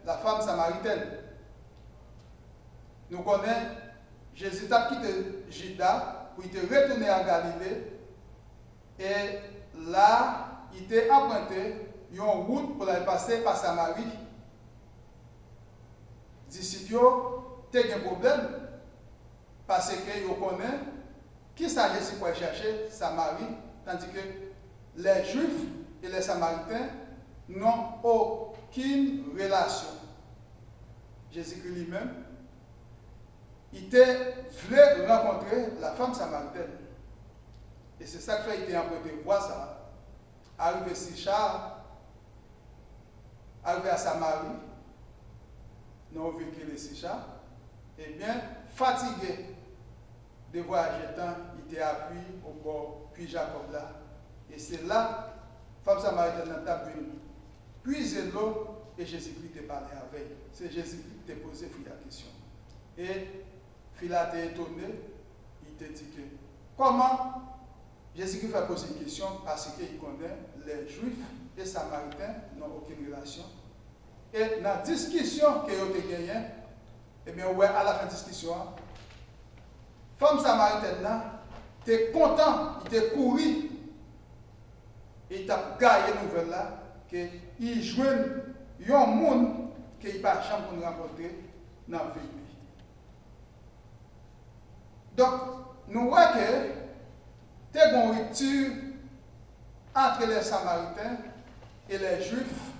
la femme samaritaine. Nous connaissons, Jésus a quitté Juda pour retourner à Galilée. Et là, il était emprunté une route pour aller passer par Samarie. Les disciples ont un problème parce qu'ils connaissent qui ça Jésus pour chercher Samarie, tandis que les Juifs et les Samaritains n'ont aucune relation. Jésus-Christ lui-même, il voulait rencontrer la femme samaritaine. Et c'est ça que fait, il était emprunté voir ça. Arrivé à Sichar, arrivé à Samarie, non vécu les Sichar, et bien fatigué de voyager tant, il était appuyé au bord, puis Jacob là. Et c'est là, la femme samaritaine a puisé l'eau et Jésus-Christ t'a parlé avec. C'est Jésus-Christ qui t'a posé la question. Et Philate a été étonné, il t'a dit que comment Jésus-Christ va poser une question parce qu'il connaît les Juifs et les Samaritains n'ont aucune relation. Et dans la discussion que vous avez gagnée, eh bien, ouais, à la fin de la discussion, la femme samaritaine là, était content, il était couru, et il a gagné la nouvelle là, qu'il joue un monde qu'il n'a pas de chance pour nous rencontrer dans la vie. Donc, nous voyons que il y a une rupture entre les Samaritains et les Juifs.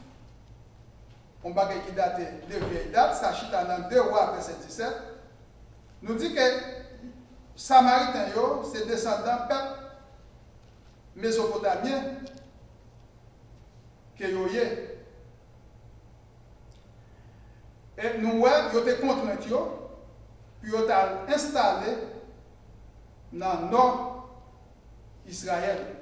On va qui date de vieille date, ça chute dans 2 Rois verset 17. Nous dit que Samaritains, c'est descendants peuple mésopotamien que yo yé. Et nous voyons qu'ils ont été contraints, puis ils ont été installés dans le nord Israël.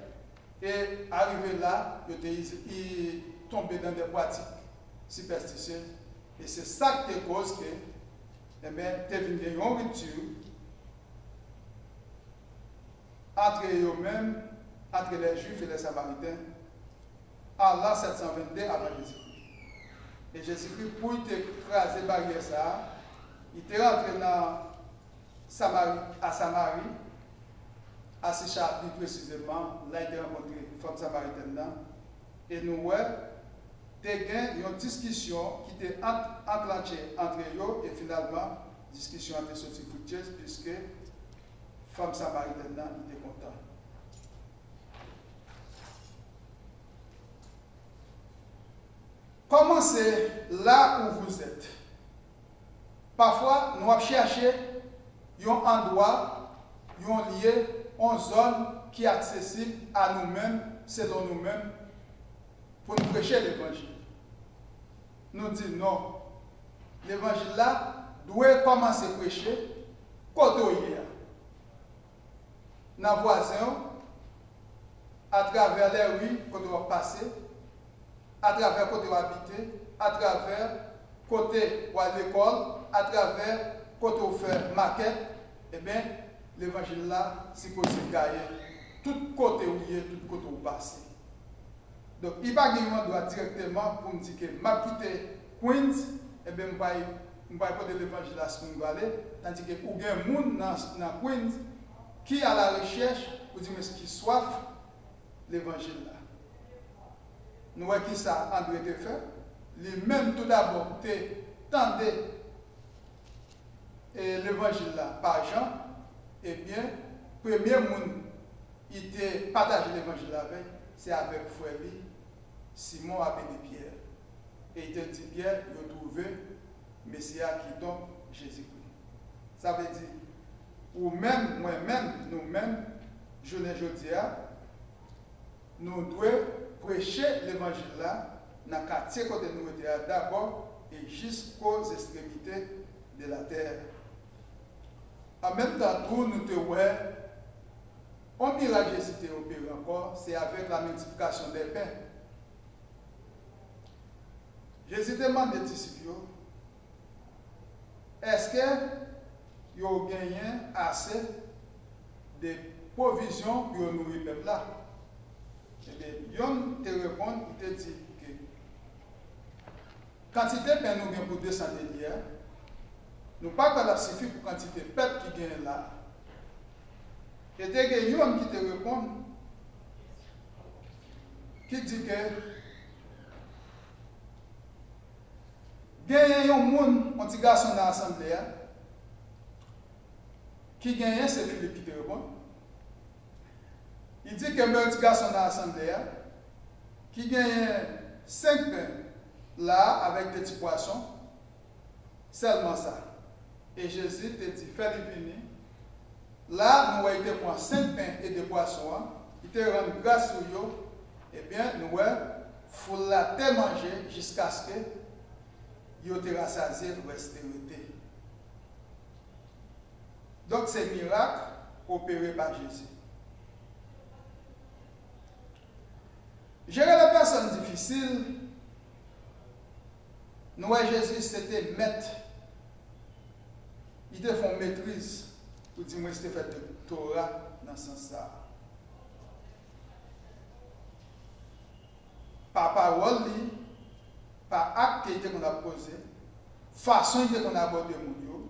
Et arrivé là, ils tombé dans des pratiques superstitieuses. Et c'est ça qui cause que, eh bien, tu as une rupture entre eux-mêmes, entre les Juifs et les Samaritains, en l'an 722 avant Jésus-Christ. Et Jésus-Christ, pour écraser la barrière, il est rentré à Samarie, à Sichar plus précisément, là il a rencontré une femme samaritaine là, et nous voyons une discussion qui était enclenchée entre eux, et finalement, la discussion a été sortie fructueuse, puisque la femme samaritaine là était contente. Commencez là où vous êtes. Parfois, nous avons cherché un endroit, un lieu, une zone qui est accessible à nous-mêmes, selon nous-mêmes, pour nous prêcher l'évangile. Nous disons non. L'évangile là doit commencer à prêcher côté hier. Dans les voisins, à travers les rues, côté on va passer, à travers côté on habiter, à travers côté où à l'école, à travers côté on fait maquette, eh bien, l'évangile là, c'est possible de gagner tout côté où il est, tout côté où passer. Donc, il n'y a pas de droit directement pour me dire que ma quitté Queens, eh bien, je ne vais pas porter l'évangile à ce moment-là, tandis que il y a des gens dans Queens qui à la recherche pour dire qui soif l'évangile là. Nous voyons qui ça André te fait. Lui-même tout d'abord tendait l'évangile là par Jean. Eh bien, le premier monde qui a partagé l'évangile avec, c'est avec frère Simon appelé Pierre. Et il a dit Pierre, il a trouvé Messia qui donne Jésus-Christ. Ça veut dire, ou même, moi-même, nous-mêmes, je ne dis pas, nous devons prêcher l'évangile là, dans le quartier côté nous étions d'abord et jusqu'aux extrémités de la terre. En même temps, nous te voyons, un miracle Jésus t'a opéré encore, c'est avec la multiplication des pains. Jésus demande aux disciples, est-ce qu'ils ont gagné assez de provisions pour nourrir le peuple là? Et bien, Yon te répond, il te dit que quantité de pain nous avons pour 200 deniers, nous pas qu'on a suffi pour quantité de peuple qui gagne là. Et il y a un homme qui te répond, qui dit que il y a un petit garçon dans l'assemblée qui gagne, c'est Philippe qui te répond. Il dit que un petit garçon dans l'assemblée qui gagne 5 pains là avec des petits poissons, seulement ça. Et Jésus te dit, fais-le venir. Là, nous avons été prendre 5 pains et des poissons. Il te rend grâce sur eux. Eh bien, nous avons la te manger jusqu'à ce que vous te rassasié de restérité. Donc, c'est un miracle opéré par Jésus. Gérer les personnes difficiles, nous, Jésus, c'était maître. Il te font maîtrise pour dire, moi, c'était fait de Torah dans ce sens-là. Par parole, par acte qu'on a posé, façon qu'on a abordé mon yo,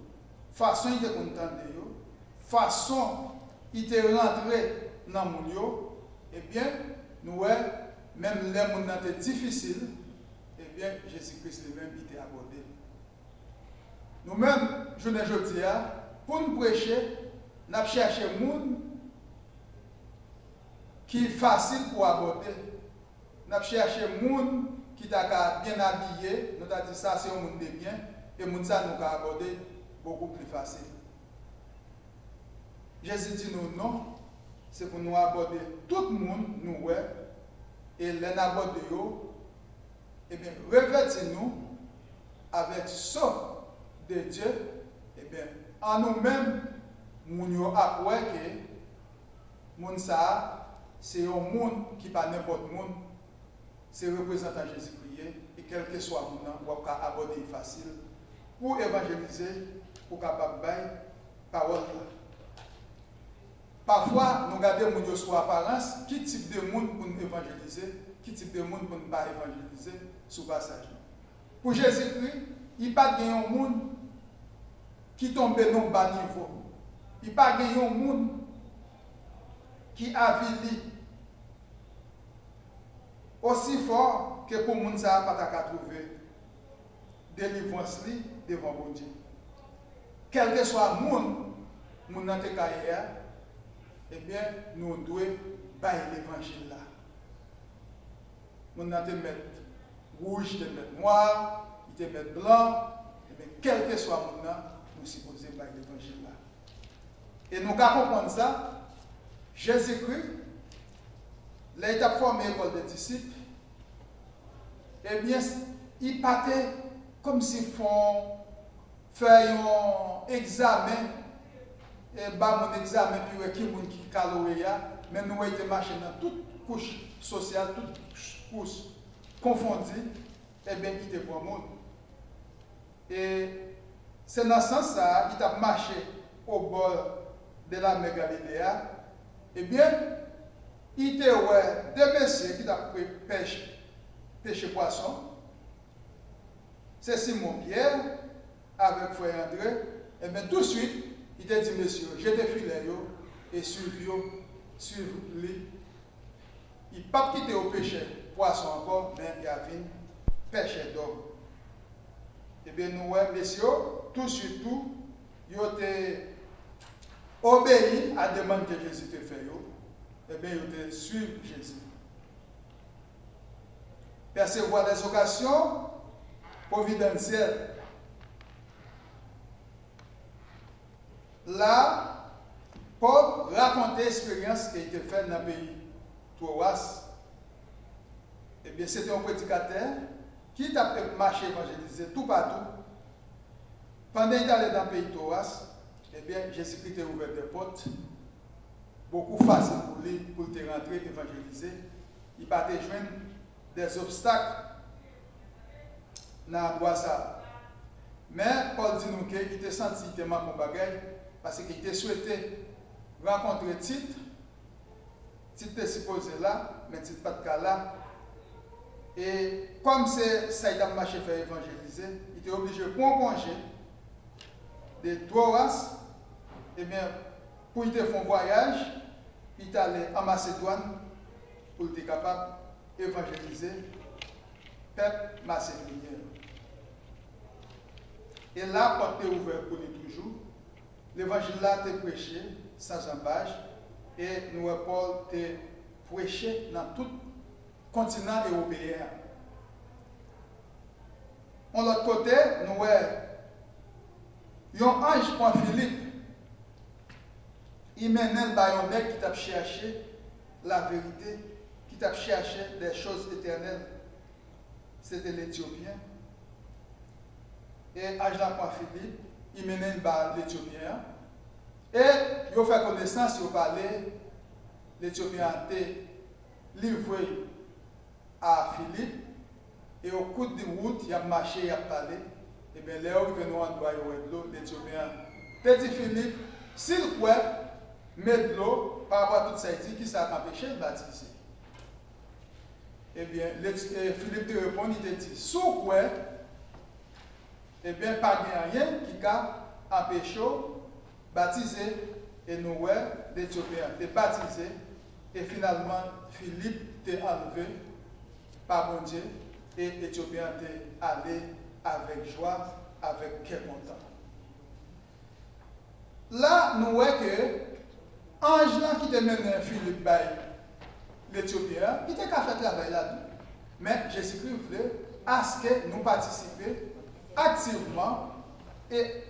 façon qu'on entendait yo, façon il était rentré dans mon yo, eh bien, nous, même les moments étaient difficiles, eh bien, Jésus-Christ lui-même était abordé. Nous-mêmes, je ne dis pas, pour nous prêcher, nous avons cherché un monde qui est facile pour aborder. Nous avons cherché un monde qui est bien habillé. Nous avons dit ça, c'est un monde de bien. Et nous avons abordé beaucoup plus facile. Jésus dit nous non, c'est pour nous aborder tout le monde, nous, et les aborder, et bien, revêtez-nous avec ça de Dieu, et bien, en nous-mêmes, nous avons appris que monde ça, c'est un monde qui n'est pas n'importe monde, c'est représentant Jésus-Christ, et quel que soit le monde, on peut aborder facile pour évangéliser, pour capable de parole. Parfois, nous regardons les gens sur apparence, qui type de monde pour nous évangéliser, qui type de monde pour ne pas évangéliser sous passage. Pour Jésus-Christ, il n'y a pas de monde qui tombe dans le bas niveau. Il n'y a pas de monde qui avili aussi fort que pour les gens qui n'ont pas trouvé délivrance devant mon Dieu. Quel que soit le monde, mon carrière, eh bien, nous devons bailler l'évangile là. Nous devons te mettre rouge, te mettre noir, te mettre blanc, eh bien, quel que soit le monde, nous sommes supposés bailler l'évangile là. Et nous comprenons ça. Jésus-Christ, l'étape formée l'école des disciples, eh bien, il partait comme s'ils font faire un examen, et bah mon examen, puis qui est qui calorie, mais nous avons été marcher dans toute couche sociale, toute couche confondue, et bien, il était pour le monde. Et c'est dans ce sens-là, il a marché au bord de la mer Galilée, eh bien, il était deux messieurs qui ont pêché poisson. C'est Simon Pierre avec frère André. Et bien tout de suite, il a dit, monsieur, jetez filet et suivez-lui. Il n'a pas quitté au pêcher poisson encore, mais il y avait une pêche d'homme. Et bien nous, messieurs, tout de suite, ils ont obéi à la demande que Jésus te fait. Et bien ils ont suivi Jésus. Percevoir des occasions providentielles. Là, Paul racontait l'expérience qui a été faite dans le pays Troas. Eh bien, c'était un prédicateur qui a marché évangéliser tout partout. Pendant qu'il allait dans le pays Troas, eh bien, Jésus-Christ a ouvert des portes. Beaucoup facile pour lui, pour te rentrer, évangéliser. Il va te joindre des obstacles dans l'endroit ça. Mais Paul dit nous qu'il était senti tellement comme bagaille parce qu'il était souhaité rencontrer Tite. Tite était supposé là, mais Tite pas de cas là. Et comme c'est ça, il a marché faire évangéliser, il était obligé de prendre congé de 3 mois, et bien, pour il faire un voyage, il est allé en Macédoine pour être capable d'évangéliser le peuple macédonien. Et là, porte est ouverte pour nous toujours. L'évangile là est prêché sans embâche. Et nous, Paul, est prêché dans tout le continent européen. De l'autre côté, nous avons un ange pour Philippe. Il mène un mec qui t'a cherché la vérité, qui t'a cherché des choses éternelles. C'était l'Éthiopien. Et ange pour Philippe, il mène l'Éthiopien. Et il a fait connaissance, il a parlé, l'Éthiopien a été livré à Philippe. Et au cours de route, il a marché, il a parlé. Et bien, là où il vient en droit, l'Éthiopien. Petit Philippe, s'il croit, met de l'eau par rapport à tout ça, il dit qui ça a empêché de baptiser. Eh bien, Philippe te répond, il te dit, sous quoi, eh bien, pas rien qui a empêché de baptiser. Et nous, l'Éthiopien, t'es baptisé. Et finalement, Philippe t'est enlevé par mon Dieu. Et l'Éthiopien t'est allé avec joie, avec quel content. Là, nous voyons que l'ange qui te mène Philippe l'Éthiopien, il était qu'à faire travail là-dedans. Mais Jésus-Christ voulait à ce que nous participions activement et